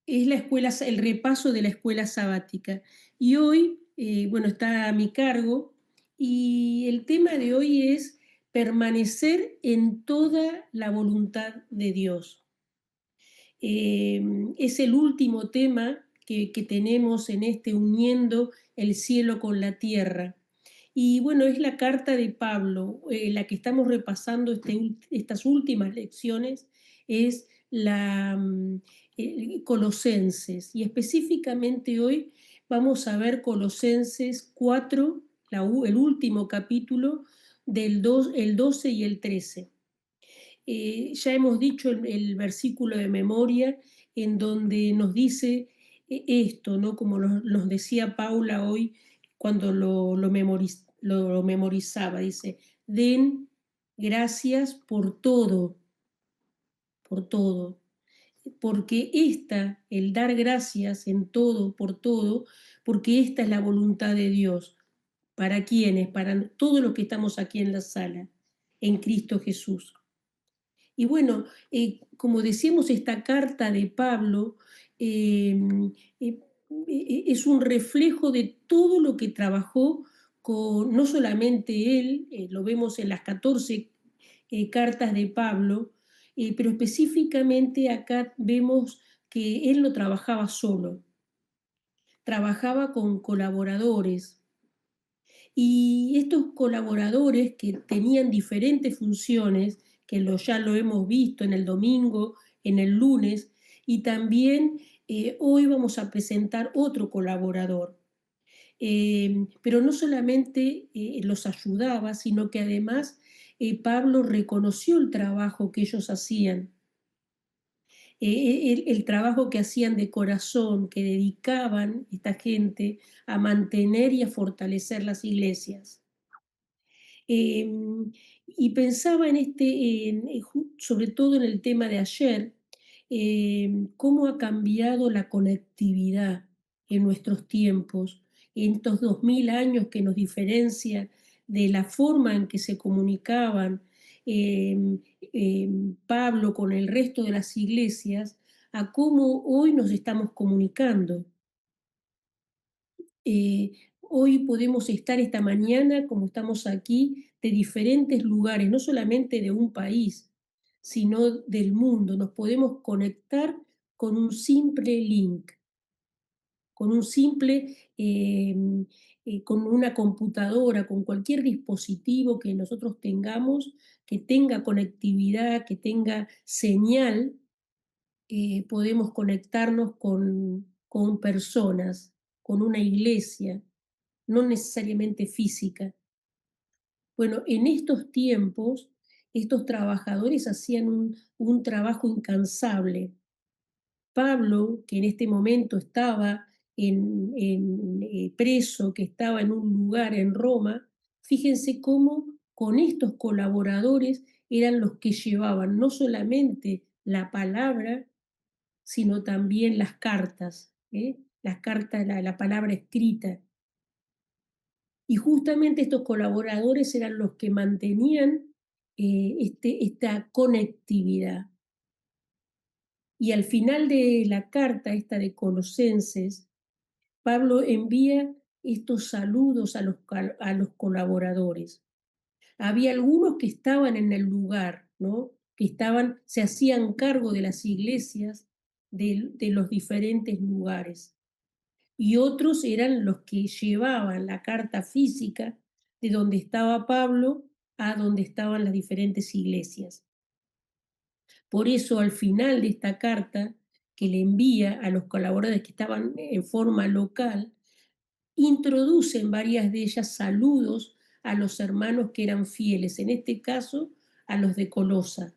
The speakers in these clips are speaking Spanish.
Es la escuela, el repaso de la escuela sabática. Y hoy, bueno, está a mi cargo y el tema de hoy es permanecer en toda la voluntad de Dios. Es el último tema que tenemos en este uniendo el cielo con la tierra. Y bueno, es la carta de Pablo, la que estamos repasando estas últimas lecciones, es Colosenses. Y específicamente hoy vamos a ver Colosenses 4, el último capítulo el 12 y el 13. Ya hemos dicho el versículo de memoria en donde nos dice esto, ¿no? Como nos decía Paula hoy cuando lo memorizaba, dice, den gracias por todo, porque el dar gracias en todo, por todo, porque esta es la voluntad de Dios. ¿Para quiénes? Para todos los que estamos aquí en la sala, en Cristo Jesús. Y bueno, como decíamos, esta carta de Pablo eh, eh, es un reflejo de todo lo que trabajó con, no solamente él, lo vemos en las 14 cartas de Pablo, pero específicamente acá vemos que él no trabajaba solo, trabajaba con colaboradores. Y estos colaboradores que tenían diferentes funciones, ya lo hemos visto en el domingo, en el lunes, y también hoy vamos a presentar otro colaborador. Pero no solamente los ayudaba, sino que además Pablo reconoció el trabajo que ellos hacían, el trabajo que hacían de corazón, que dedicaban esta gente a mantener y a fortalecer las iglesias. Y pensaba sobre todo en el tema de ayer, cómo ha cambiado la conectividad en nuestros tiempos, en estos 2000 años que nos diferencia de la forma en que se comunicaban Pablo con el resto de las iglesias, a cómo hoy nos estamos comunicando. Hoy podemos estar esta mañana, como estamos aquí, de diferentes lugares, no solamente de un país, sino del mundo. Nos podemos conectar con un simple link, con un simple, con una computadora, con cualquier dispositivo que nosotros tengamos, que tenga conectividad, que tenga señal, podemos conectarnos con personas, con una iglesia, no necesariamente física. Bueno, en estos tiempos, estos trabajadores hacían un trabajo incansable. Pablo, que en este momento estaba preso, que estaba en un lugar en Roma, fíjense cómo con estos colaboradores eran los que llevaban no solamente la palabra, sino también las cartas, las cartas, la palabra escrita. Y justamente estos colaboradores eran los que mantenían esta conectividad. Y al final de la carta, esta de Colosenses, Pablo envía estos saludos a los colaboradores. Había algunos que estaban en el lugar, ¿no? Se hacían cargo de las iglesias de los diferentes lugares. Y otros eran los que llevaban la carta física de donde estaba Pablo a donde estaban las diferentes iglesias. Por eso, al final de esta carta que le envía a los colaboradores que estaban en forma local, introducen varias de ellas saludos a los hermanos que eran fieles, en este caso a los de Colosa.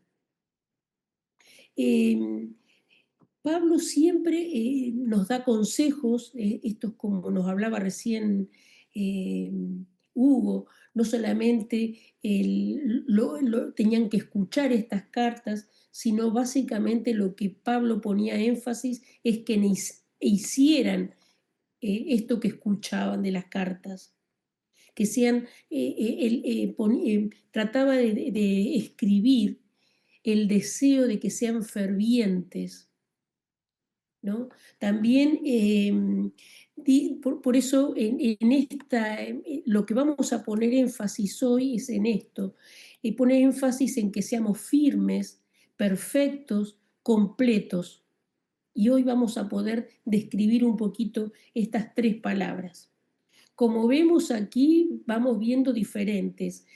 Eh, Pablo siempre nos da consejos, estos como nos hablaba recién eh, Hugo, no solamente tenían que escuchar estas cartas, sino básicamente lo que Pablo ponía énfasis es que hicieran esto que escuchaban de las cartas, que sean, trataba de escribir el deseo de que sean fervientes, ¿no? También, por eso lo que vamos a poner énfasis hoy es en esto, poner énfasis en que seamos firmes, perfectos, completos. Y hoy vamos a poder describir un poquito estas tres palabras. Como vemos aquí, vamos viendo diferentes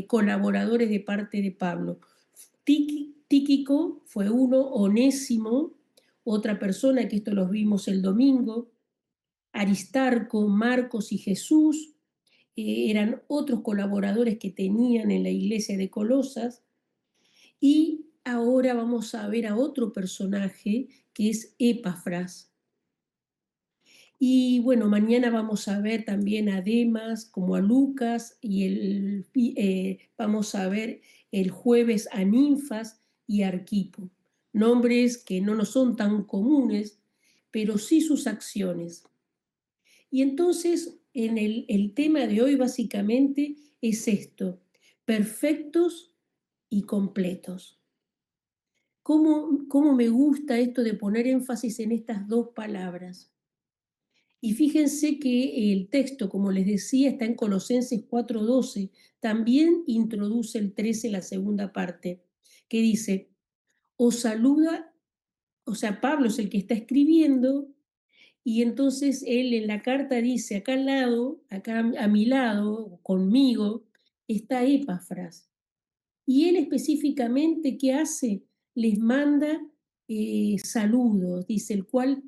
colaboradores de parte de Pablo. Tíquico fue uno, Onésimo, otra persona, que esto los vimos el domingo, Aristarco, Marcos y Jesús, eran otros colaboradores que tenían en la iglesia de Colosas. Y ahora vamos a ver a otro personaje que es Epafras. Y bueno, mañana vamos a ver también a Demas, como a Lucas, vamos a ver el jueves a Ninfas y a Arquipo, nombres que no nos son tan comunes, pero sí sus acciones. Y entonces, el tema de hoy básicamente es esto: perfectos y completos. ¿Cómo me gusta esto de poner énfasis en estas dos palabras? Y fíjense que el texto, como les decía, está en Colosenses 4:12. También introduce el 13, la segunda parte, que dice: os saluda, o sea, Pablo es el que está escribiendo, y entonces él en la carta dice, acá al lado, acá a mi lado, conmigo, está Epafras. Y él específicamente, ¿qué hace? Les manda saludos, dice, el cual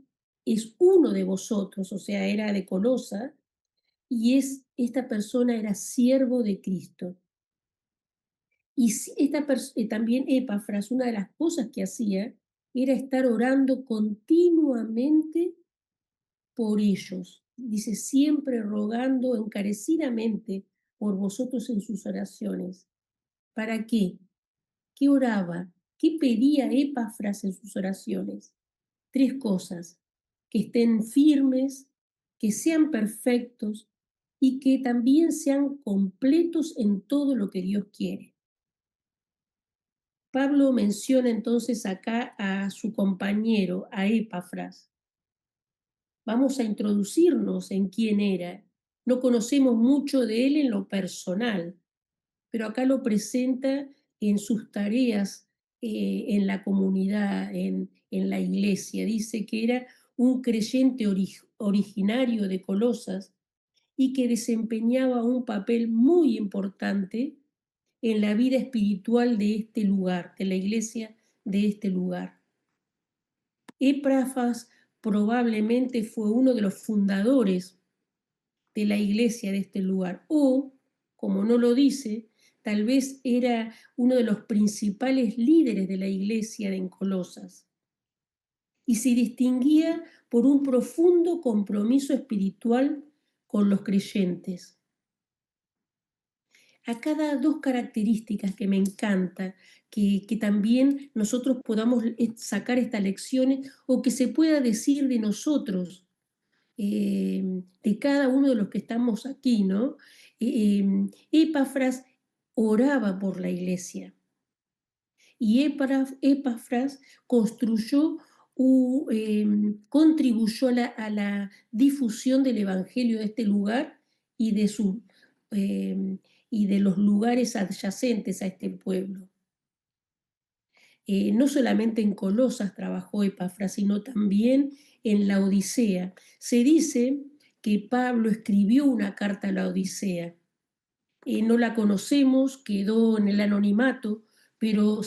es uno de vosotros, o sea, era de Colosa, y esta persona era siervo de Cristo. Y también Epafras, una de las cosas que hacía era estar orando continuamente por ellos. Dice, siempre rogando encarecidamente por vosotros en sus oraciones. ¿Para qué? ¿Qué oraba? ¿Qué pedía Epafras en sus oraciones? Tres cosas: que estén firmes, que sean perfectos y que también sean completos en todo lo que Dios quiere. Pablo menciona entonces acá a su compañero, a Epafras. Vamos a introducirnos en quién era. No conocemos mucho de él en lo personal, pero acá lo presenta en sus tareas en la comunidad, en la iglesia. Dice que era un creyente originario de Colosas y que desempeñaba un papel muy importante en la vida espiritual de este lugar, de la iglesia de este lugar. Epafras probablemente fue uno de los fundadores de la iglesia de este lugar, o, como no lo dice, tal vez era uno de los principales líderes de la iglesia en Colosas, y se distinguía por un profundo compromiso espiritual con los creyentes. Acá da dos características que me encanta, que también nosotros podamos sacar estas lecciones, o que se pueda decir de nosotros, de cada uno de los que estamos aquí, ¿no? Epafras oraba por la iglesia, y Epafras construyó, contribuyó a la difusión del evangelio de este lugar y eh, y de los lugares adyacentes a este pueblo. No solamente en Colosas trabajó Epafras, sino también en la Odisea. Se dice que Pablo escribió una carta a la Odisea. No la conocemos, quedó en el anonimato, pero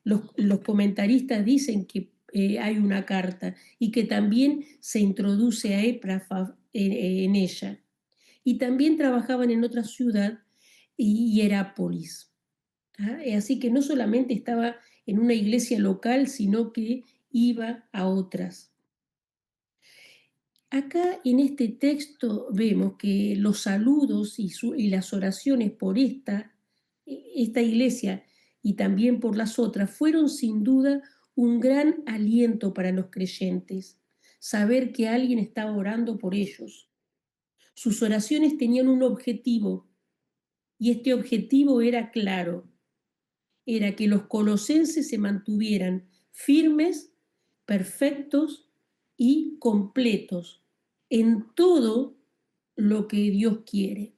los comentaristas dicen que hay una carta y que también se introduce a Epafras en ella. Y también trabajaban en otra ciudad, Hierápolis. Así que no solamente estaba en una iglesia local, sino que iba a otras. Acá en este texto vemos que los saludos y las oraciones por esta iglesia y también por las otras fueron sin duda un gran aliento para los creyentes, saber que alguien estaba orando por ellos. Sus oraciones tenían un objetivo, y este objetivo era claro: era que los colosenses se mantuvieran firmes, perfectos y completos en todo lo que Dios quiere.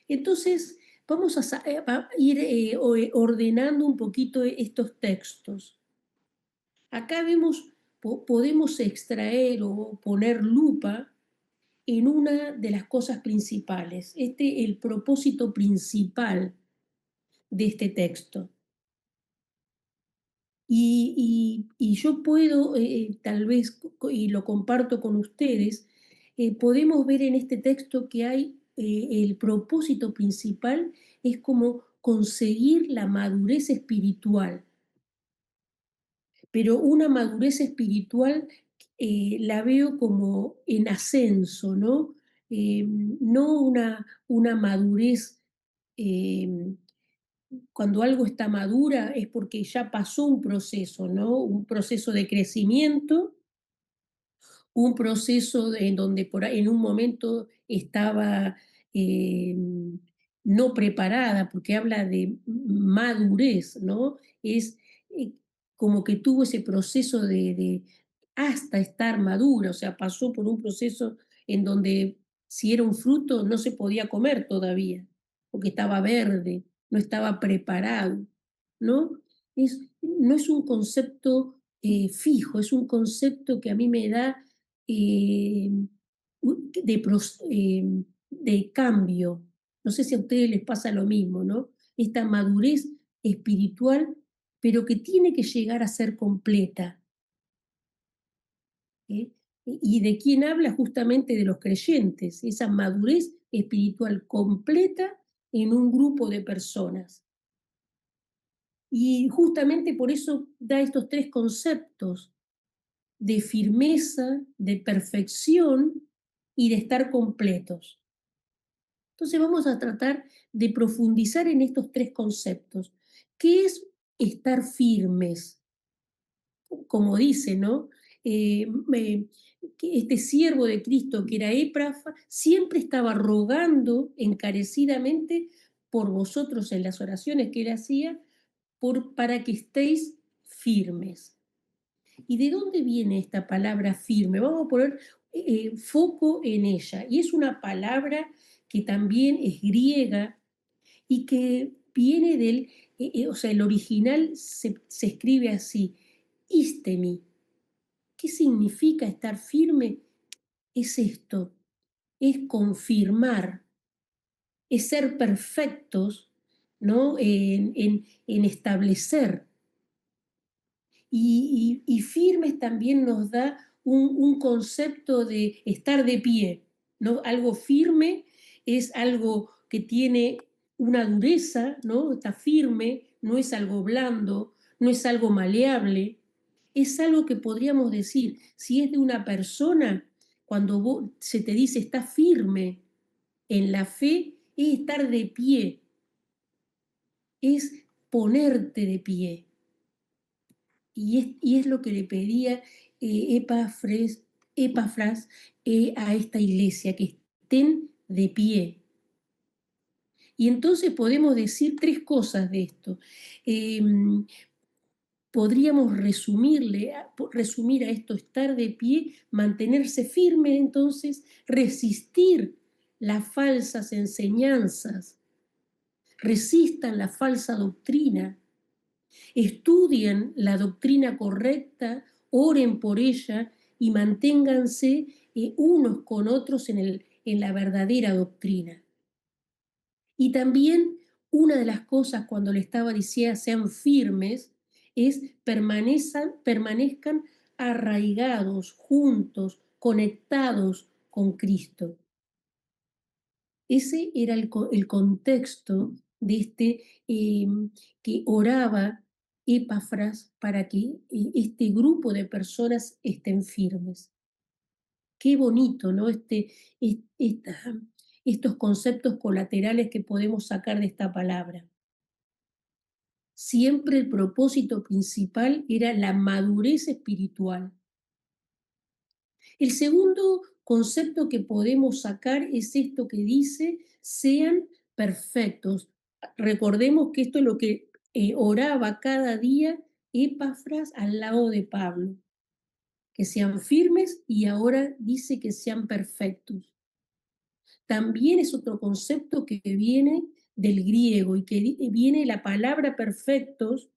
Entonces, vamos a ir ordenando un poquito estos textos. Acá vemos, podemos extraer o poner lupa en una de las cosas principales, el propósito principal de este texto. Y yo puedo, tal vez, y lo comparto con ustedes, podemos ver en este texto que hay el propósito principal es como conseguir la madurez espiritual, pero una madurez espiritual la veo como en ascenso, ¿no? No una madurez, eh, cuando algo está madura es porque ya pasó un proceso, ¿no? Un proceso de crecimiento, un proceso en donde en un momento estaba eh, no preparada, porque habla de madurez, ¿no? Es eh, como que tuvo ese proceso hasta estar madura, o sea, pasó por un proceso en donde si era un fruto no se podía comer todavía, porque estaba verde, no estaba preparado, ¿no? No es un concepto fijo, es un concepto que a mí me da eh, de cambio. No sé si a ustedes les pasa lo mismo, ¿no? Esta madurez espiritual, pero que tiene que llegar a ser completa. ¿Eh? Y de quién habla justamente de los creyentes, esa madurez espiritual completa en un grupo de personas. Y justamente por eso da estos tres conceptos de firmeza, de perfección y de estar completos. Entonces vamos a tratar de profundizar en estos tres conceptos. ¿Qué es estar firmes? Como dice, ¿no? Que este siervo de Cristo que era Éprafa siempre estaba rogando encarecidamente por vosotros en las oraciones que él hacía para que estéis firmes. ¿Y de dónde viene esta palabra firme? Vamos a poner foco en ella. Y es una palabra que también es griega y que viene o sea, el original se escribe así, istemi. ¿Qué significa estar firme? Es esto, es confirmar, es ser perfectos, ¿no? En establecer. Y firmes también nos da un concepto de estar de pie, ¿no? Algo firme es algo que tiene una dureza, ¿no? Está firme, no es algo blando, no es algo maleable, es algo que podríamos decir, si es de una persona, cuando se te dice está firme en la fe, es estar de pie, es ponerte de pie. Y es lo que le pedía Epafras a esta iglesia, que estén de pie. Y entonces podemos decir tres cosas de esto. Em, Podríamos resumir a esto, estar de pie, mantenerse firme, entonces resistir las falsas enseñanzas, resistan la falsa doctrina, estudien la doctrina correcta, oren por ella y manténganse unos con otros en la verdadera doctrina. Y también una de las cosas cuando le estaba diciendo sean firmes es permanezcan arraigados, juntos, conectados con Cristo. Ese era el contexto de eh, que oraba Epafras para que este grupo de personas estén firmes. Qué bonito, ¿no? Estos conceptos colaterales que podemos sacar de esta palabra. Siempre el propósito principal era la madurez espiritual. El segundo concepto que podemos sacar es esto que dice, sean perfectos. Recordemos que esto es lo que oraba cada día Epafras al lado de Pablo, que sean firmes y ahora dice que sean perfectos. También es otro concepto que viene del griego y que viene la palabra perfectos,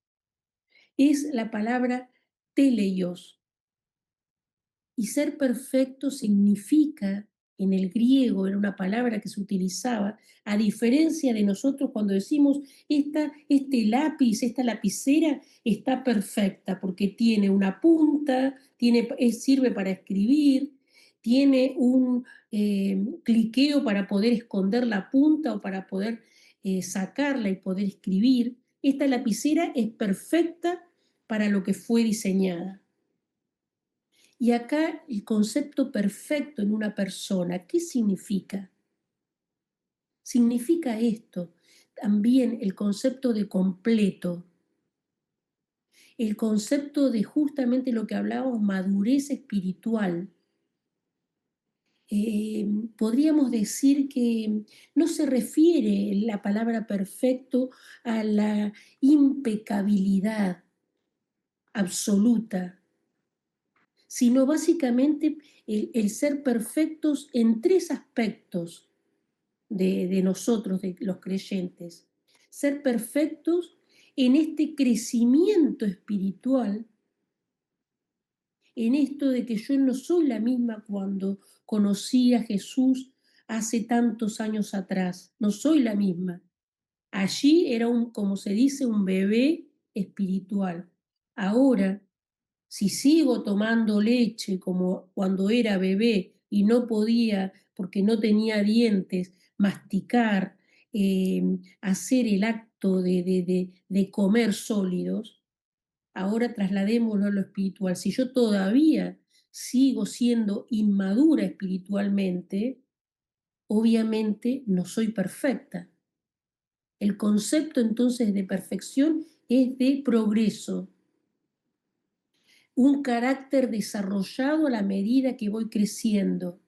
es la palabra teleios. Y ser perfecto significa, en el griego era una palabra que se utilizaba, a diferencia de nosotros cuando decimos, este lápiz, esta lapicera está perfecta porque tiene una punta, sirve para escribir, tiene un cliqueo para poder esconder la punta o para poder sacarla y poder escribir. Esta lapicera es perfecta para lo que fue diseñada. Y acá el concepto perfecto en una persona, ¿qué significa? Significa esto, también el concepto de completo, el concepto de justamente lo que hablábamos, madurez espiritual. Podríamos decir que no se refiere la palabra perfecto a la impecabilidad absoluta, sino básicamente el ser perfectos en tres aspectos de nosotros, de los creyentes. Ser perfectos en este crecimiento espiritual, en esto de que yo no soy la misma cuando conocí a Jesús hace tantos años atrás, no soy la misma. Allí era como se dice, un bebé espiritual. Ahora, si sigo tomando leche como cuando era bebé y no podía, porque no tenía dientes, masticar, hacer el acto de comer sólidos, ahora trasladémoslo a lo espiritual. Si yo todavía sigo siendo inmadura espiritualmente, obviamente no soy perfecta. El concepto entonces de perfección es de progreso, un carácter desarrollado a la medida que voy creciendo.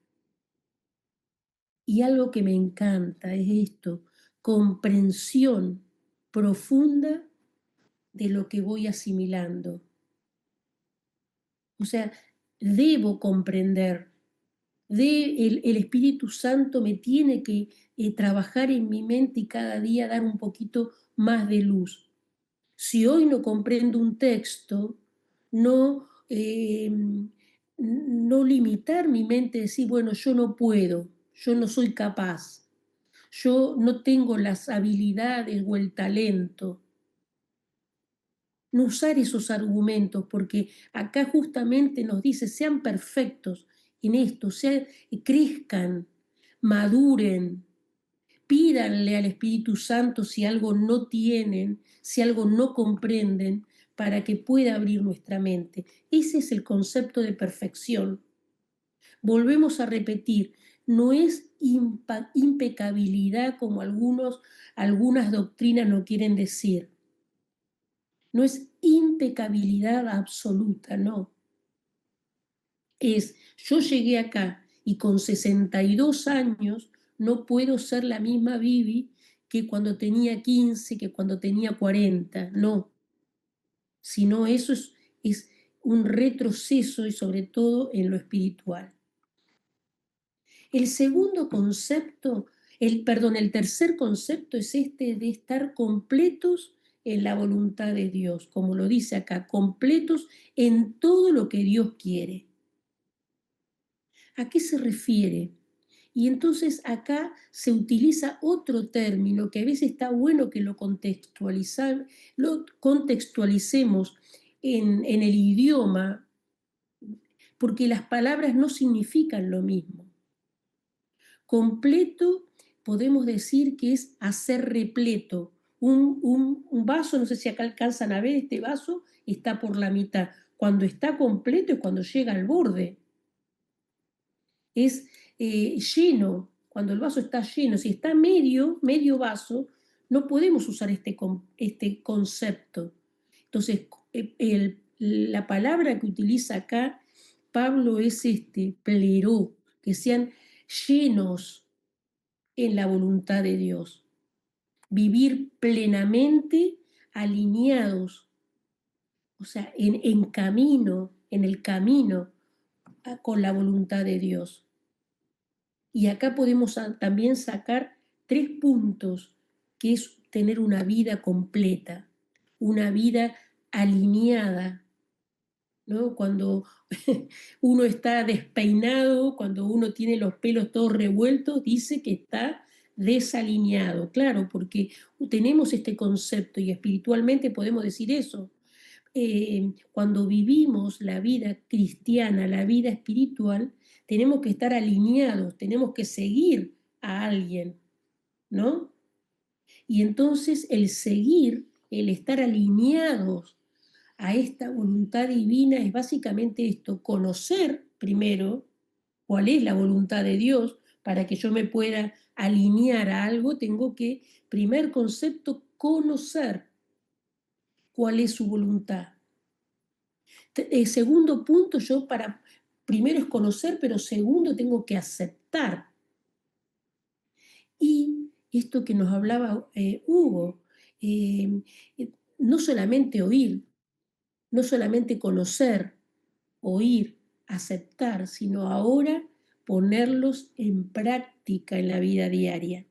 Y algo que me encanta es esto, comprensión profunda de lo que voy asimilando. O sea, debo comprender, el Espíritu Santo me tiene que trabajar en mi mente y cada día dar un poquito más de luz. Si hoy no comprendo un texto, no, no limitar mi mente, decir, bueno, yo no puedo, yo no soy capaz, yo no tengo las habilidades o el talento. No usar esos argumentos, porque acá justamente nos dice, sean perfectos en esto, crezcan, maduren, pídanle al Espíritu Santo si algo no tienen, si algo no comprenden, para que pueda abrir nuestra mente. Ese es el concepto de perfección. Volvemos a repetir, no es impecabilidad como algunas doctrinas no quieren decir. No es impecabilidad absoluta, no. Yo llegué acá y con 62 años no puedo ser la misma Vivi que cuando tenía 15, que cuando tenía 40, no. Sino eso es un retroceso y sobre todo en lo espiritual. El segundo concepto, el tercer concepto es este de estar completos en la voluntad de Dios, como lo dice acá, completos en todo lo que Dios quiere. ¿A qué se refiere? Y entonces acá se utiliza otro término que a veces está bueno que lo contextualicemos en el idioma, porque las palabras no significan lo mismo. Completo podemos decir que es hacer repleto. Un vaso, no sé si acá alcanzan a ver, este vaso está por la mitad. Cuando está completo es cuando llega al borde. Es lleno, cuando el vaso está lleno. Si está medio vaso, no podemos usar este concepto. Entonces, la palabra que utiliza acá Pablo es pleró, que sean llenos en la voluntad de Dios, vivir plenamente alineados o sea, en camino, en el camino con la voluntad de Dios. Y acá podemos también sacar 3 puntos, que es tener una vida completa, una vida alineada, ¿no? Cuando uno está despeinado, cuando uno tiene los pelos todos revueltos, dice que está desalineado. Claro, porque tenemos este concepto y espiritualmente podemos decir eso. Cuando vivimos la vida cristiana, la vida espiritual, tenemos que estar alineados, tenemos que seguir a alguien, ¿no? Y entonces el seguir, el estar alineados a esta voluntad divina es básicamente esto, conocer primero cuál es la voluntad de Dios para que yo me pueda alinear a algo, tengo que, primer concepto, conocer cuál es su voluntad. Segundo punto, primero es conocer, pero segundo tengo que aceptar. Y esto que nos hablaba Hugo, eh, no solamente oír, no solamente conocer, oír, aceptar, sino ahora ponerlos en práctica en la vida diaria.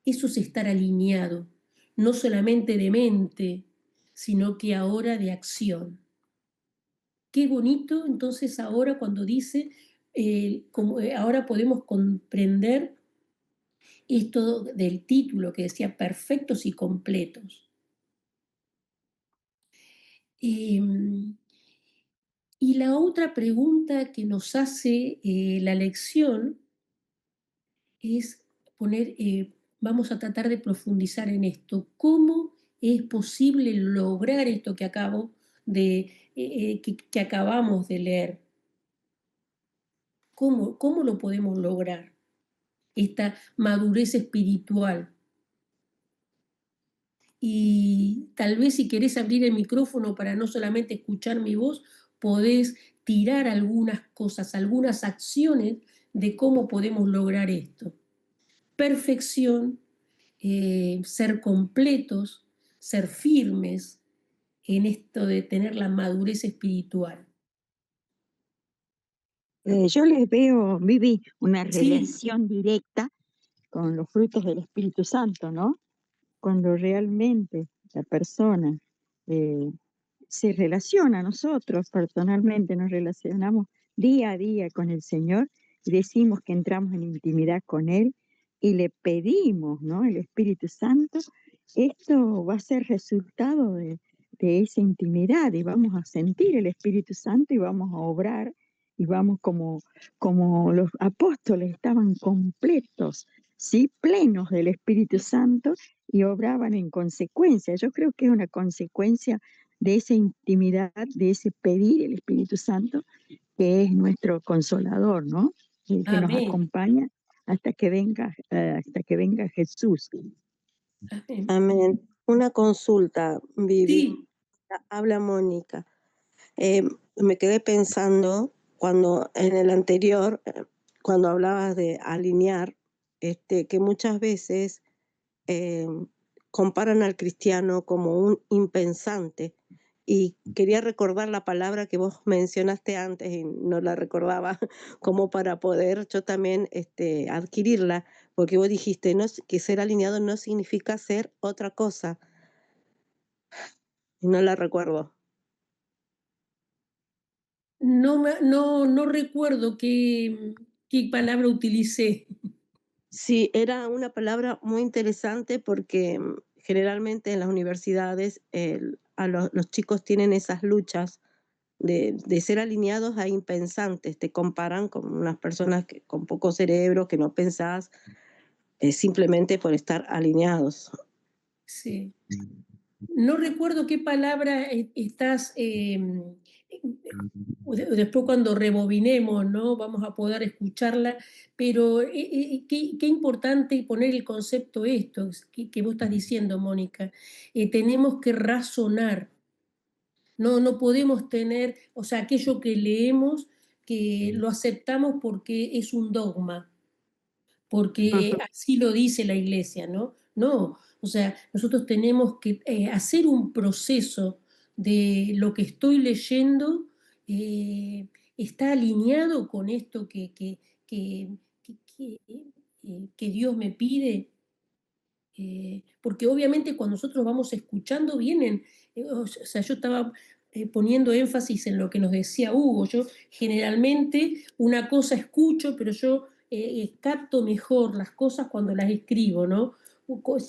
Eso es estar alineado, no solamente de mente, sino que ahora de acción. Qué bonito entonces ahora cuando dice, ahora podemos comprender esto del título que decía perfectos y completos. Em, y la otra pregunta que nos hace la lección es vamos a tratar de profundizar en esto. ¿Cómo es posible lograr esto que que acabamos de leer? ¿Cómo lo podemos lograr? Esta madurez espiritual. Y tal vez si querés abrir el micrófono para no solamente escuchar mi voz, podés tirar algunas cosas, algunas acciones de cómo podemos lograr esto. Perfección, ser completos, ser firmes en esto de tener la madurez espiritual. Yo les veo, Vivi, una Sí, relación directa con los frutos del Espíritu Santo, ¿no? Cuando realmente la persona eh, se relaciona, nosotros personalmente nos relacionamos día a día con el Señor y decimos que entramos en intimidad con Él y le pedimos, ¿no? El Espíritu Santo, esto va a ser resultado de esa intimidad y vamos a sentir el Espíritu Santo y vamos a obrar y vamos como los apóstoles estaban completos, ¿sí? Plenos del Espíritu Santo y obraban en consecuencia. Yo creo que es una consecuencia de esa intimidad, de ese pedir el Espíritu Santo, que es nuestro consolador, ¿no? El que nos amén, acompaña hasta que venga Jesús. amén. Amén. Una consulta, Vivi. Sí, Habla Mónica. Me quedé pensando cuando en el anterior, cuando hablabas de alinear, que muchas veces eh, comparan al cristiano como un impensante. Y quería recordar la palabra que vos mencionaste antes y no la recordaba, como para poder yo también adquirirla, porque vos dijiste que ser alineado no significa ser otra cosa, y no la recuerdo. no recuerdo qué palabra utilicé. Sí, era una palabra muy interesante porque generalmente en las universidades los chicos tienen esas luchas de ser alineados a impensantes, te comparan con unas personas con poco cerebro, que no pensás, simplemente por estar alineados. Sí. No recuerdo qué palabra estás, después cuando rebobinemos, ¿no? Vamos a poder escucharla, pero qué importante poner el concepto esto que vos estás diciendo, Mónica. Tenemos que razonar, no podemos tener, o sea, aquello que leemos, que lo aceptamos porque es un dogma, porque Ujú. así lo dice la iglesia, ¿no? No, o sea, nosotros tenemos que hacer un proceso de lo que estoy leyendo está alineado con esto que, que Dios me pide. Porque obviamente cuando nosotros vamos escuchando vienen, o sea, yo estaba poniendo énfasis en lo que nos decía Hugo. Yo generalmente una cosa escucho, pero yo capto mejor las cosas cuando las escribo, ¿no?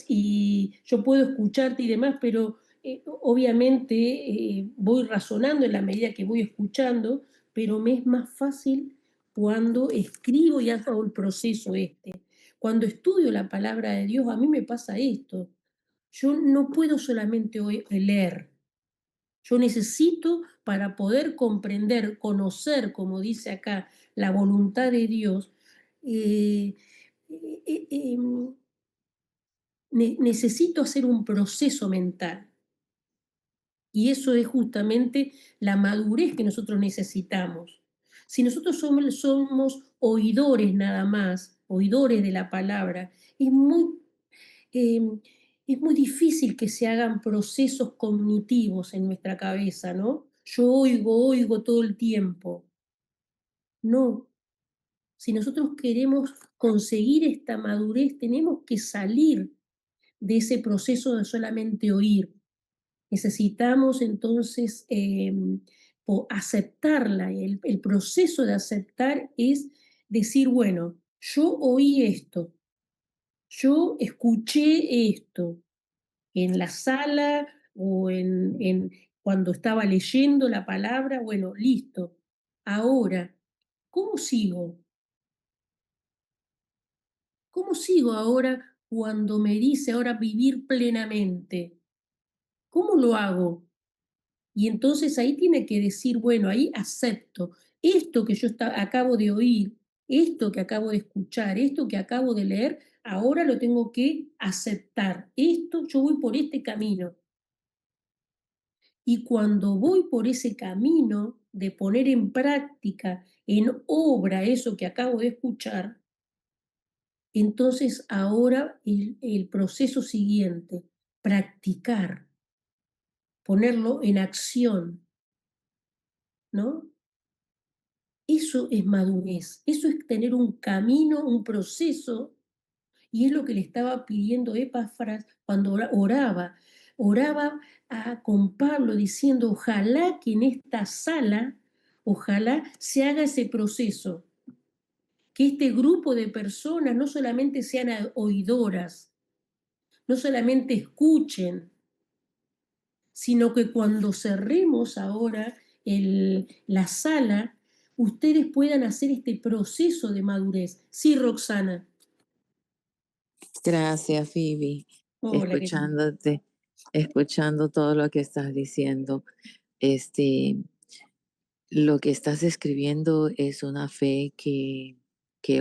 Y yo puedo escucharte y demás, pero obviamente voy razonando en la medida que voy escuchando, pero me es más fácil cuando escribo y hago el proceso este. Cuando estudio la palabra de Dios, a mí me pasa esto. Yo no puedo solamente leer. Yo necesito, para poder comprender, conocer, como dice acá, la voluntad de Dios, eh, eh, eh, necesito hacer un proceso mental. Y eso es justamente la madurez que nosotros necesitamos. Si nosotros somos oidores nada más, oidores de la palabra, es muy eh, es muy difícil que se hagan procesos cognitivos en nuestra cabeza, ¿no? Yo oigo todo el tiempo. No, si nosotros queremos conseguir esta madurez, tenemos que salir de ese proceso de solamente oír. Necesitamos entonces aceptarla. El proceso de aceptar es decir, bueno, yo oí esto, yo escuché esto, en la sala o cuando estaba leyendo la palabra, bueno, listo. Ahora, ¿cómo sigo? ¿Cómo sigo ahora cuando me dice ahora vivir plenamente? ¿Cómo lo hago? Y entonces ahí tiene que decir, bueno, ahí acepto esto que yo acabo de oír, esto que acabo de escuchar, esto que acabo de leer, ahora lo tengo que aceptar. Esto, yo voy por este camino. Y cuando voy por ese camino de poner en práctica, en obra eso que acabo de escuchar, entonces ahora el proceso siguiente, practicar, ponerlo en acción, ¿no? Eso es madurez, eso es tener un camino, un proceso. Y es lo que le estaba pidiendo Epafras cuando oraba. Oraba con Pablo diciendo, ojalá que en esta sala, ojalá se haga ese proceso, que este grupo de personas no solamente sean oidoras, no solamente escuchen, sino que cuando cerremos ahora la sala, ustedes puedan hacer este proceso de madurez. Sí, Roxana. Gracias, Phoebe. Hola, querida. Escuchando todo lo que estás diciendo. Este, lo que estás escribiendo es una fe que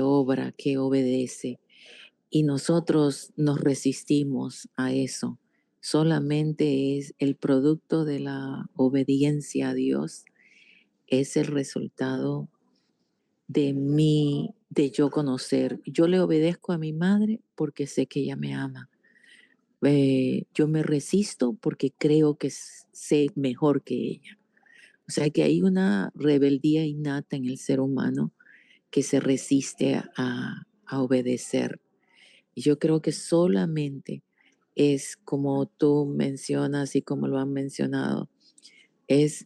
obra, que obedece. Y nosotros nos resistimos a eso. Solamente es el producto de la obediencia a Dios, es el resultado de yo conocer. Yo le obedezco a mi madre porque sé que ella me ama. Yo me resisto porque creo que sé mejor que ella. O sea que hay una rebeldía innata en el ser humano que se resiste a obedecer. Y yo creo que solamente es como tú mencionas y como lo han mencionado, es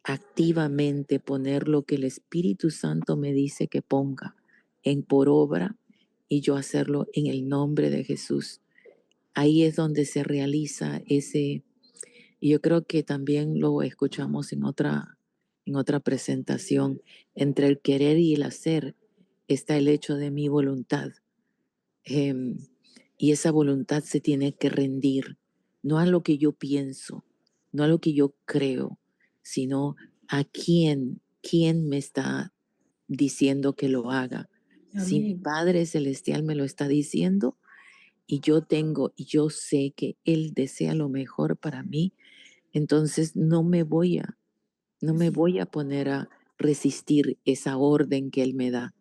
activamente poner lo que el Espíritu Santo me dice que ponga en por obra y yo hacerlo en el nombre de Jesús. Ahí es donde se realiza ese, y yo creo que también lo escuchamos en otra presentación, entre el querer y el hacer está el hecho de mi voluntad. Em, y esa voluntad se tiene que rendir, no a lo que yo pienso, no a lo que yo creo, sino a quién me está diciendo que lo haga. Si mi Amén. Padre Celestial me lo está diciendo y yo sé que Él desea lo mejor para mí, entonces no me Así. voy a poner a resistir esa orden que Él me da,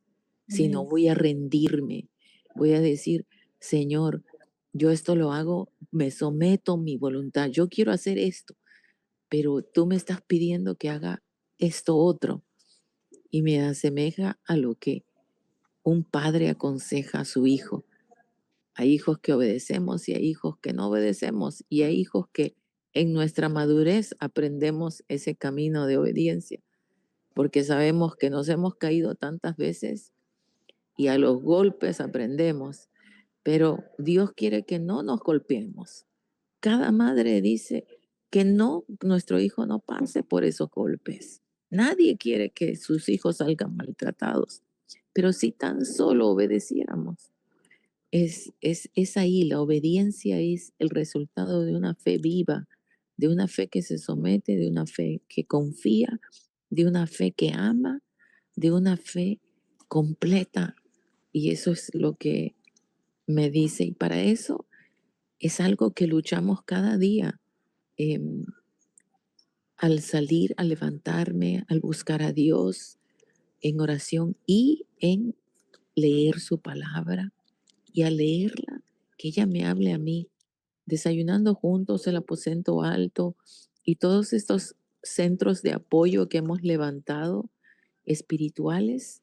sino Amén. voy a rendirme, voy a decir, Señor, yo esto lo hago, me someto a mi voluntad, yo quiero hacer esto, pero tú me estás pidiendo que haga esto otro. Y me asemeja a lo que un padre aconseja a su hijo. Hay hijos que obedecemos y hay hijos que no obedecemos. Y hay hijos que en nuestra madurez aprendemos ese camino de obediencia, porque sabemos que nos hemos caído tantas veces y a los golpes aprendemos. Pero Dios quiere que no nos golpeemos. Cada madre dice que no, nuestro hijo no pase por esos golpes. Nadie quiere que sus hijos salgan maltratados. Pero si tan solo obedeciéramos, es ahí, la obediencia es el resultado de una fe viva, de una fe que se somete, de una fe que confía, de una fe que ama, de una fe completa. Y eso es lo que me dice. Y para eso es algo que luchamos cada día. em, al salir, al levantarme, al buscar a Dios en oración y en leer su palabra y al leerla, que ella me hable a mí, desayunando juntos el aposento alto y todos estos centros de apoyo que hemos levantado espirituales,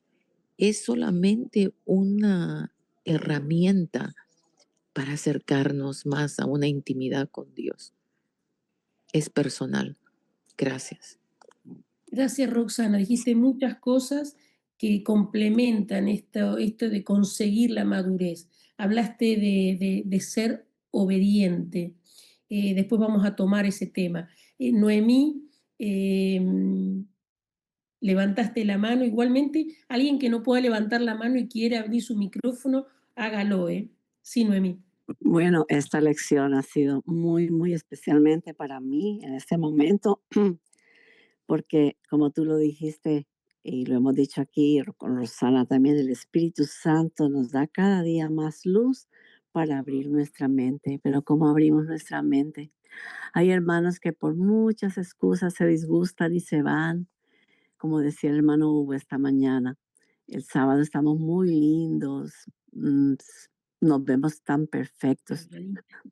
es solamente una herramienta para acercarnos más a una intimidad con Dios. Es personal. Gracias. Gracias, Roxana. Dijiste muchas cosas que complementan esto de conseguir la madurez. Hablaste de ser obediente. Después vamos a tomar ese tema. Noemí, levantaste la mano. Igualmente, alguien que no pueda levantar la mano y quiere abrir su micrófono, hágalo, ¿eh? Sí, Noemí. Bueno, esta lección ha sido muy, muy especialmente para mí en este momento, porque como tú lo dijiste y lo hemos dicho aquí con Rosana también, el Espíritu Santo nos da cada día más luz para abrir nuestra mente. Pero ¿cómo abrimos nuestra mente? Hay hermanos que por muchas excusas se disgustan y se van, como decía el hermano Hugo esta mañana. El sábado estamos muy lindos, nos vemos tan perfectos,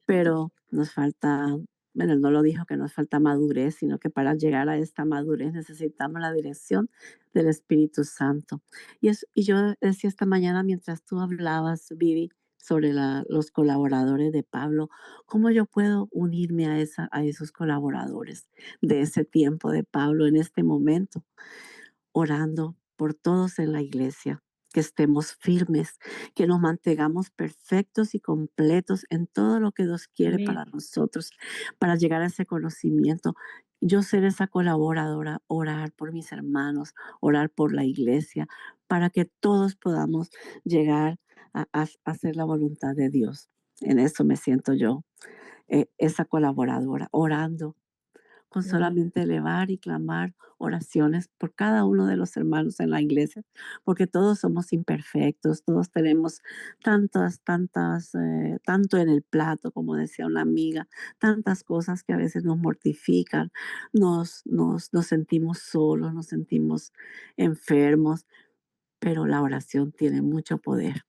pero nos falta, bueno, él no lo dijo que nos falta madurez, sino que para llegar a esta madurez necesitamos la dirección del Espíritu Santo. Y yo decía esta mañana mientras tú hablabas, Vivi, sobre los colaboradores de Pablo, cómo yo puedo unirme a esos colaboradores de ese tiempo de Pablo en este momento, orando por todos en la iglesia, que estemos firmes, que nos mantengamos perfectos y completos en todo lo que Dios quiere Amén. para nosotros, para llegar a ese conocimiento. Yo ser esa colaboradora, orar por mis hermanos, orar por la iglesia, para que todos podamos llegar a hacer la voluntad de Dios. En eso me siento yo, esa colaboradora, orando con Amén. solamente elevar y clamar oraciones por cada uno de los hermanos en la iglesia, porque todos somos imperfectos, todos tenemos tanto en el plato, como decía una amiga, tantas cosas que a veces nos mortifican, nos sentimos solos, nos sentimos enfermos, pero la oración tiene mucho poder.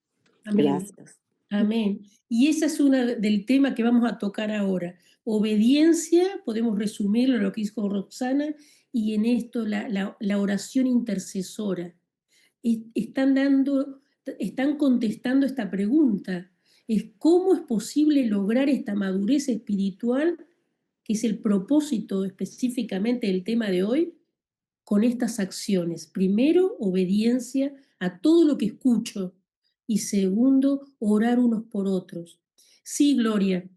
Amén. Gracias. Amén. Y esa es una del tema que vamos a tocar ahora. Obediencia, podemos resumirlo lo que dijo Roxana, y en esto la oración intercesora. Están contestando esta pregunta. ¿Cómo es posible lograr esta madurez espiritual, que es el propósito específicamente del tema de hoy, con estas acciones? Primero, obediencia a todo lo que escucho. Y segundo, orar unos por otros. Sí, Gloria.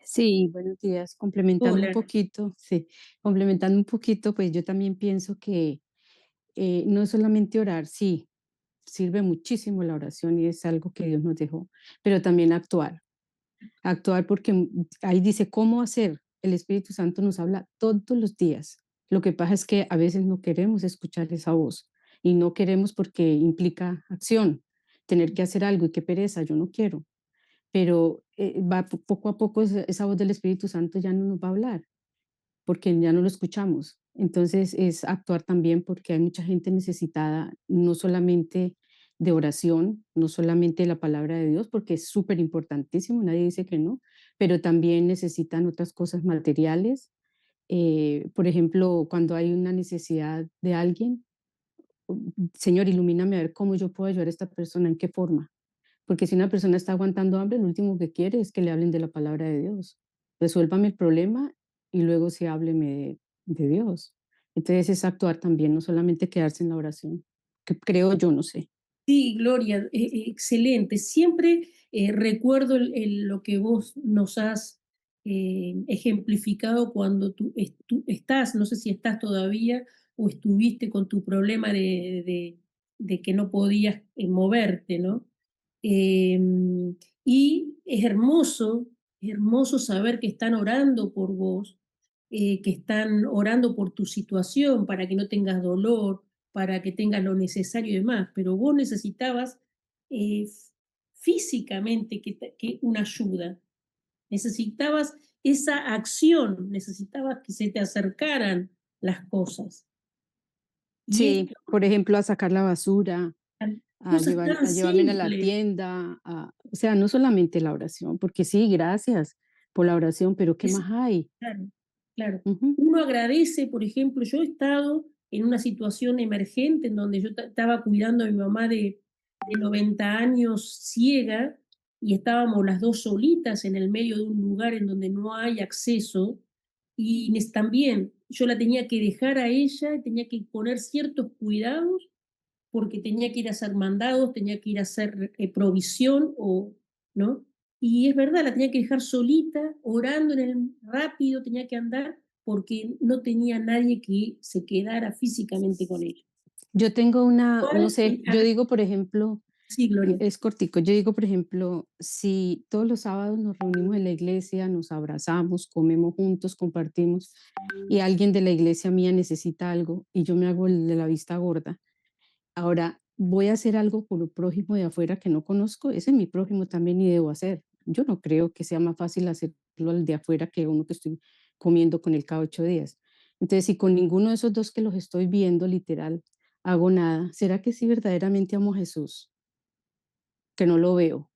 Sí, buenos días. Complementando un Hola. poquito, sí, complementando un poquito, pues yo también pienso que no solamente orar, sí, sirve muchísimo la oración y es algo que Dios nos dejó, pero también actuar porque ahí dice cómo hacer. El Espíritu Santo nos habla todos los días. Lo que pasa es que a veces no queremos escuchar esa voz y no queremos porque implica acción, tener que hacer algo y qué pereza, yo no quiero, pero poco a poco esa voz del Espíritu Santo ya no nos va a hablar, porque ya no lo escuchamos. Entonces es actuar también porque hay mucha gente necesitada, no solamente de oración, no solamente de la palabra de Dios, porque es súper importantísimo, nadie dice que no, pero también necesitan otras cosas materiales. Por ejemplo, cuando hay una necesidad de alguien, Señor, ilumíname a ver cómo yo puedo ayudar a esta persona, en qué forma. Porque si una persona está aguantando hambre, lo último que quiere es que le hablen de la palabra de Dios. Resuélvame el problema y luego sí hábleme de Dios. Entonces es actuar también, no solamente quedarse en la oración, que creo yo, no sé. Sí, Gloria, excelente. Siempre recuerdo lo que vos nos has ejemplificado cuando tú estás, no sé si estás todavía o estuviste con tu problema de que no podías moverte, ¿no? Y es hermoso saber que están orando por vos, que están orando por tu situación para que no tengas dolor, para que tengas lo necesario y demás, pero vos necesitabas eh, físicamente que una ayuda, necesitabas esa acción, necesitabas que se te acercaran las cosas. Y Sí, esto, por ejemplo, a sacar la basura, cosas tan a llevarme a la simples. tienda, o sea, no solamente la oración, porque sí, gracias por la oración, pero ¿qué Es más hay? claro, claro. Ujú. Uno agradece, por ejemplo, yo he estado en una situación emergente en donde yo estaba cuidando a mi mamá de 90 años ciega y estábamos las dos solitas en el medio de un lugar en donde no hay acceso y también yo la tenía que dejar a ella, tenía que poner ciertos cuidados porque tenía que ir a hacer mandados, tenía que ir a hacer provisión, ¿no? Y es verdad, la tenía que dejar solita, orando en el rápido, tenía que andar porque no tenía nadie que se quedara físicamente con ella. Yo tengo no ¿Cuál? sé, yo digo, por ejemplo, Sí, Gloria. es cortico, yo digo, por ejemplo, si todos los sábados nos reunimos en la iglesia, nos abrazamos, comemos juntos, compartimos, y alguien de la iglesia mía necesita algo y yo me hago el de la vista gorda, ahora voy a hacer algo por un prójimo de afuera que no conozco, ese es mi prójimo también y debo hacer. Yo no creo que sea más fácil hacerlo al de afuera que uno que estoy comiendo con él cada 8 días. Entonces, si con ninguno de esos dos que los estoy viendo, literal, hago nada, ¿será que sí verdaderamente amo a Jesús? Que no lo veo.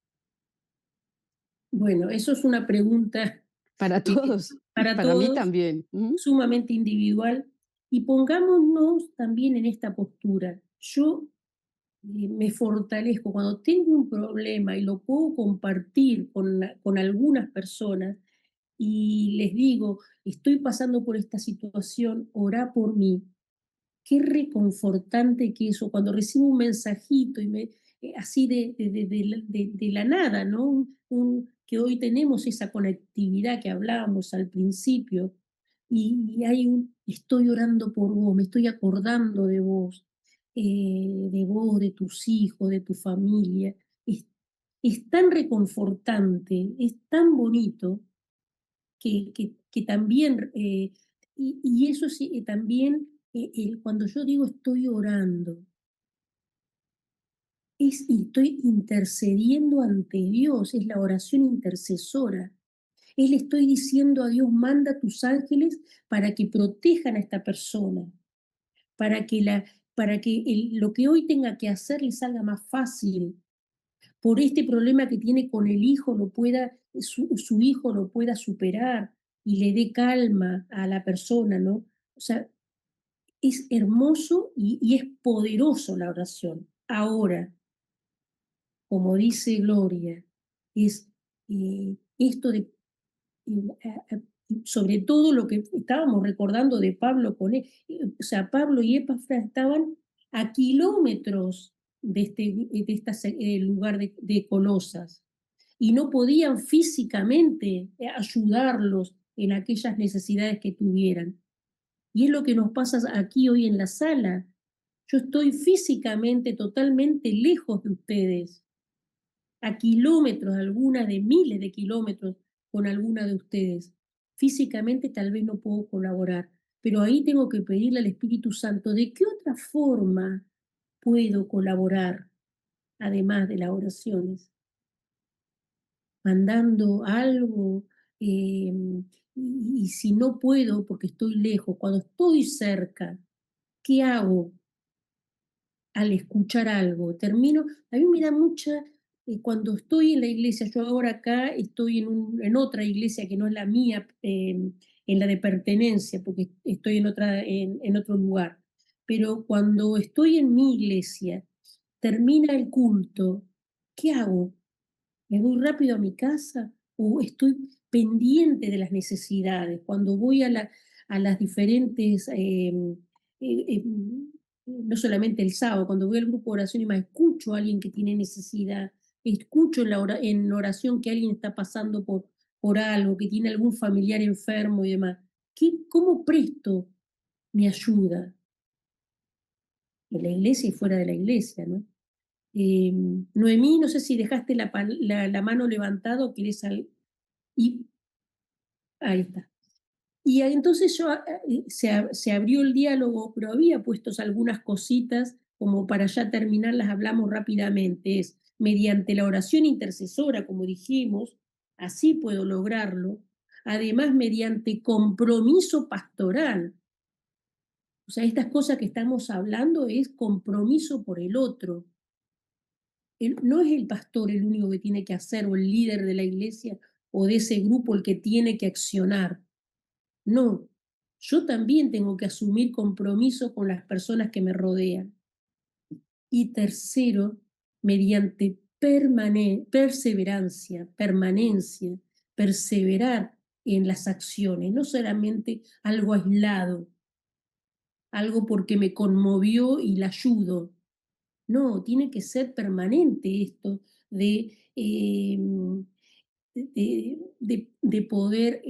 Bueno, eso es una pregunta Para eh, todos, para para mí todos, también. Ujú. sumamente individual, y pongámonos también en esta postura. Yo me fortalezco cuando tengo un problema y lo puedo compartir con algunas personas y les digo, estoy pasando por esta situación, orá por mí. Qué reconfortante que eso, cuando recibo un mensajito y así de la nada, ¿no? Que hoy tenemos esa conectividad que hablábamos al principio, y hay estoy orando por vos, me estoy acordando de vos, de tus hijos, de tu familia. Es, es tan reconfortante, es tan bonito que también, y eso sí, también, cuando yo digo estoy orando, y estoy intercediendo ante Dios, es la oración intercesora. Es le estoy diciendo a Dios, manda tus ángeles para que protejan a esta persona, para que, para que lo que hoy tenga que hacer le salga más fácil, por este problema que tiene con el hijo, su hijo lo pueda superar y le dé calma a la persona, ¿no? O sea, es hermoso y es poderoso la oración. Ahora, como dice Gloria, es esto de, sobre todo lo que estábamos recordando de Pablo con él, o sea, Pablo y Epafras estaban a kilómetros de este lugar de Colosas y no podían físicamente ayudarlos en aquellas necesidades que tuvieran. Y es lo que nos pasa aquí hoy en la sala. Yo estoy físicamente totalmente lejos de ustedes, a kilómetros, algunas de miles de kilómetros con alguna de ustedes. Físicamente tal vez no puedo colaborar, pero ahí tengo que pedirle al Espíritu Santo de qué otra forma puedo colaborar, además de las oraciones, mandando algo, y si no puedo porque estoy lejos, cuando estoy cerca, ¿qué hago al escuchar algo? A mí me da mucha cuando estoy en la iglesia, yo ahora acá estoy en otra iglesia que no es la mía, en la de pertenencia, porque estoy en otro lugar. Pero cuando estoy en mi iglesia, termina el culto, ¿qué hago? ¿Me voy rápido a mi casa o estoy pendiente de las necesidades? Cuando voy a las diferentes, no solamente el sábado, cuando voy al grupo de oración y más escucho a alguien que tiene necesidad, escucho en oración que alguien está pasando por algo, que tiene algún familiar enfermo y demás. ¿Cómo presto mi ayuda? En la iglesia y fuera de la iglesia, ¿no? Noemí, no sé si dejaste la mano levantada o querés y ahí está. Y entonces se abrió el diálogo, pero había puestos algunas cositas como para ya terminar, las hablamos rápidamente. Es mediante la oración intercesora, como dijimos, así puedo lograrlo. Además, mediante compromiso pastoral. O sea, estas cosas que estamos hablando es compromiso por el otro. No es el pastor el único que tiene que hacer, o el líder de la iglesia o de ese grupo el que tiene que accionar. No, yo también tengo que asumir compromiso con las personas que me rodean. Y tercero, mediante perseverancia, permanencia, perseverar en las acciones, no solamente algo aislado, algo porque me conmovió y la ayudo. No, tiene que ser permanente esto de, de poder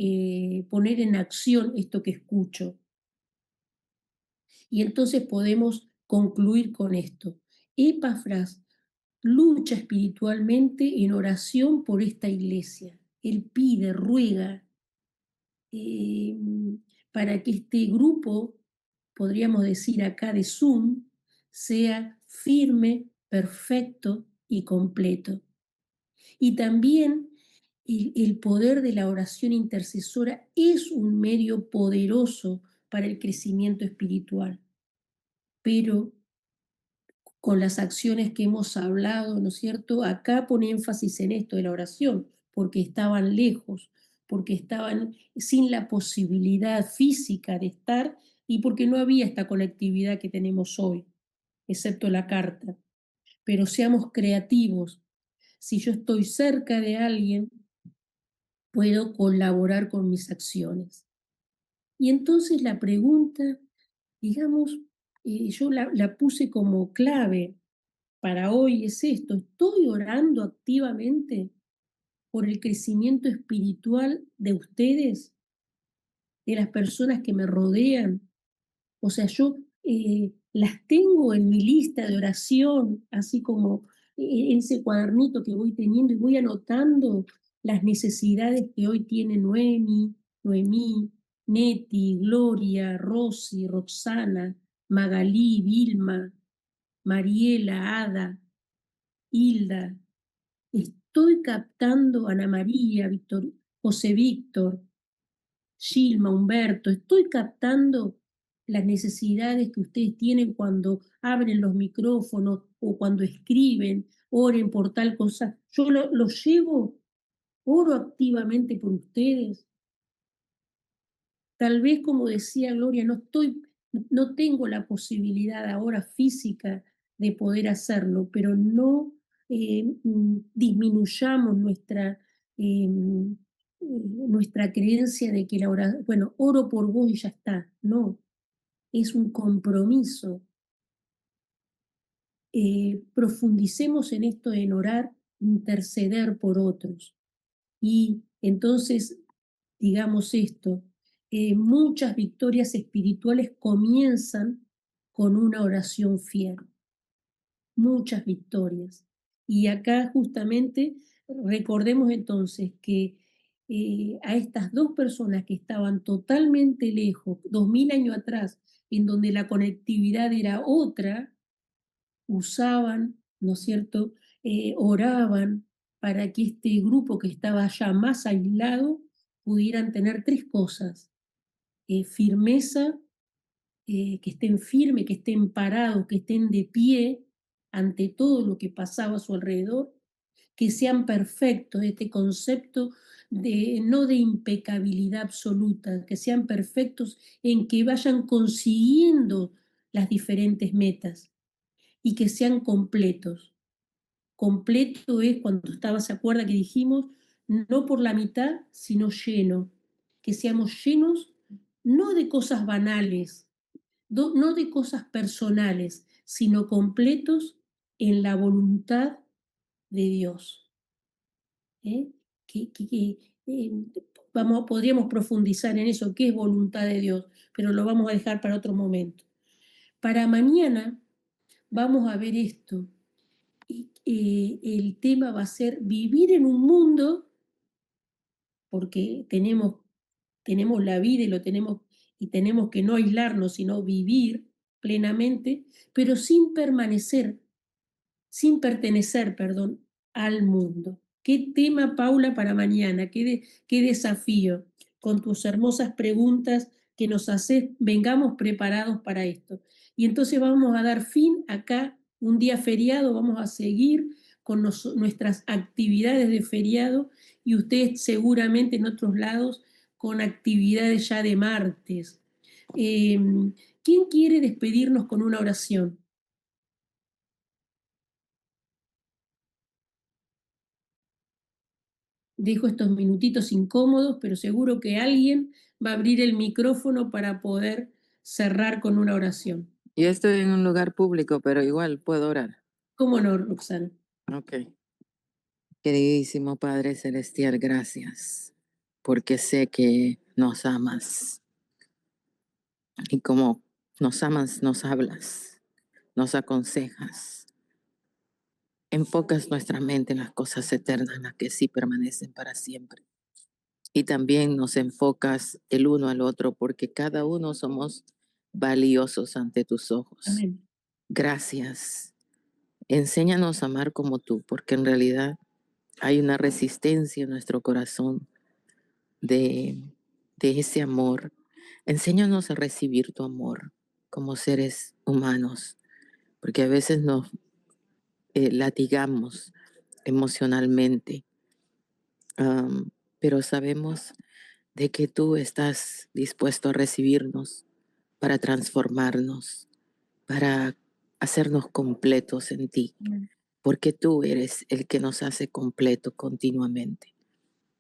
poner en acción esto que escucho. Y entonces podemos concluir con esto. Epafras lucha espiritualmente en oración por esta iglesia. Él pide, ruega eh, para que este grupo, podríamos decir acá de Zoom, sea firme, perfecto y completo. Y también el poder de la oración intercesora es un medio poderoso para el crecimiento espiritual, pero con las acciones que hemos hablado, ¿no es cierto? Acá pone énfasis en esto de la oración, porque estaban lejos, porque estaban sin la posibilidad física de estar y porque no había esta conectividad que tenemos hoy, excepto la carta. Pero seamos creativos. Si yo estoy cerca de alguien, puedo colaborar con mis acciones. Y entonces la pregunta, digamos, yo la puse como clave para hoy es esto: ¿estoy orando activamente por el crecimiento espiritual de ustedes, de las personas que me rodean? O sea, yo las tengo en mi lista de oración, así como en ese cuadernito que voy teniendo y voy anotando las necesidades que hoy tiene Noemí, Neti, Gloria, Rosy, Roxana, Magalí, Vilma, Mariela, Ada, Hilda. Estoy captando Ana María, José Víctor, Gilma, Humberto, estoy captando las necesidades que ustedes tienen cuando abren los micrófonos o cuando escriben, oren por tal cosa. Yo los llevo, oro activamente por ustedes. Tal vez, como decía Gloria, no tengo la posibilidad ahora física de poder hacerlo, pero no disminuyamos nuestra creencia de que la oración, bueno, oro por vos y ya está. No, es un compromiso. Profundicemos en esto, en orar, interceder por otros. Y entonces, digamos esto, muchas victorias espirituales comienzan con una oración fiel, muchas victorias. Y acá justamente recordemos entonces que a estas dos personas que estaban totalmente lejos, 2000 años atrás, en donde la conectividad era otra, usaban, ¿no es cierto?, oraban para que este grupo que estaba ya más aislado pudieran tener tres cosas: firmeza, que estén firmes, que estén parados, que estén de pie ante todo lo que pasaba a su alrededor, que sean perfectos, este concepto de, no de impecabilidad absoluta, que sean perfectos en que vayan consiguiendo las diferentes metas y que sean completos. Completo es cuando ¿se acuerda que dijimos? No por la mitad, sino lleno. Que seamos llenos no de cosas banales, no de cosas personales, sino completos en la voluntad de Dios. ¿Eh? Eh, podríamos profundizar en eso, qué es voluntad de Dios, pero lo vamos a dejar para otro momento. Para mañana vamos a ver esto. El tema va a ser vivir en un mundo, porque tenemos la vida y tenemos que no aislarnos, sino vivir plenamente, pero sin pertenecer, perdón, al mundo. ¿Qué tema, Paula, para mañana? Qué desafío con tus hermosas preguntas que nos haces. Vengamos preparados para esto. Y entonces vamos a dar fin acá, un día feriado, vamos a seguir con nuestras actividades de feriado y ustedes seguramente en otros lados con actividades ya de martes. ¿Quién quiere despedirnos con una oración? Dejo estos minutitos incómodos, pero seguro que alguien va a abrir el micrófono para poder cerrar con una oración. Yo estoy en un lugar público, pero igual puedo orar. ¿Cómo no, Roxana? Ok. Queridísimo Padre Celestial, gracias, porque sé que nos amas. Y como nos amas, nos hablas, nos aconsejas. Enfocas nuestra mente en las cosas eternas, las que sí permanecen para siempre. Y también nos enfocas el uno al otro, porque cada uno somos valiosos ante tus ojos. Amén. Gracias. Enséñanos a amar como tú, porque en realidad hay una resistencia en nuestro corazón de ese amor. Enséñanos a recibir tu amor como seres humanos, porque a veces nos latigamos emocionalmente, pero sabemos de que tú estás dispuesto a recibirnos para transformarnos, para hacernos completos en ti, porque tú eres el que nos hace completo continuamente.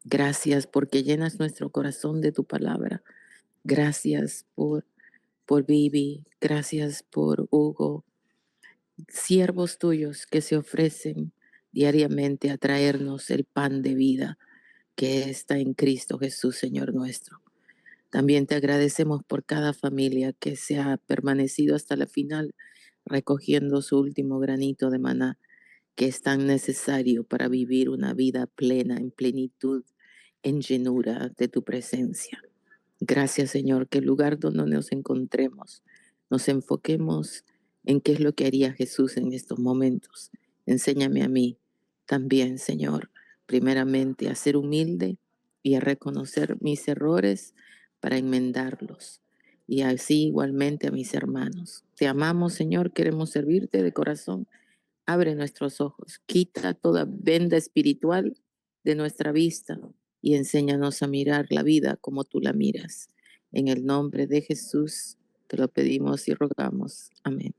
Gracias porque llenas nuestro corazón de tu palabra. Gracias por Vivi, gracias por Hugo, siervos tuyos que se ofrecen diariamente a traernos el pan de vida que está en Cristo Jesús, Señor nuestro. También te agradecemos por cada familia que se ha permanecido hasta la final, recogiendo su último granito de maná, que es tan necesario para vivir una vida plena, en plenitud, en llenura de tu presencia. Gracias, Señor, que el lugar donde nos encontremos, nos enfoquemos en qué es lo que haría Jesús en estos momentos. Enséñame a mí también, Señor, primeramente a ser humilde y a reconocer mis errores para enmendarlos. Y así igualmente a mis hermanos. Te amamos, Señor, queremos servirte de corazón. Abre nuestros ojos, quita toda venda espiritual de nuestra vista y enséñanos a mirar la vida como tú la miras. En el nombre de Jesús te lo pedimos y rogamos. Amén.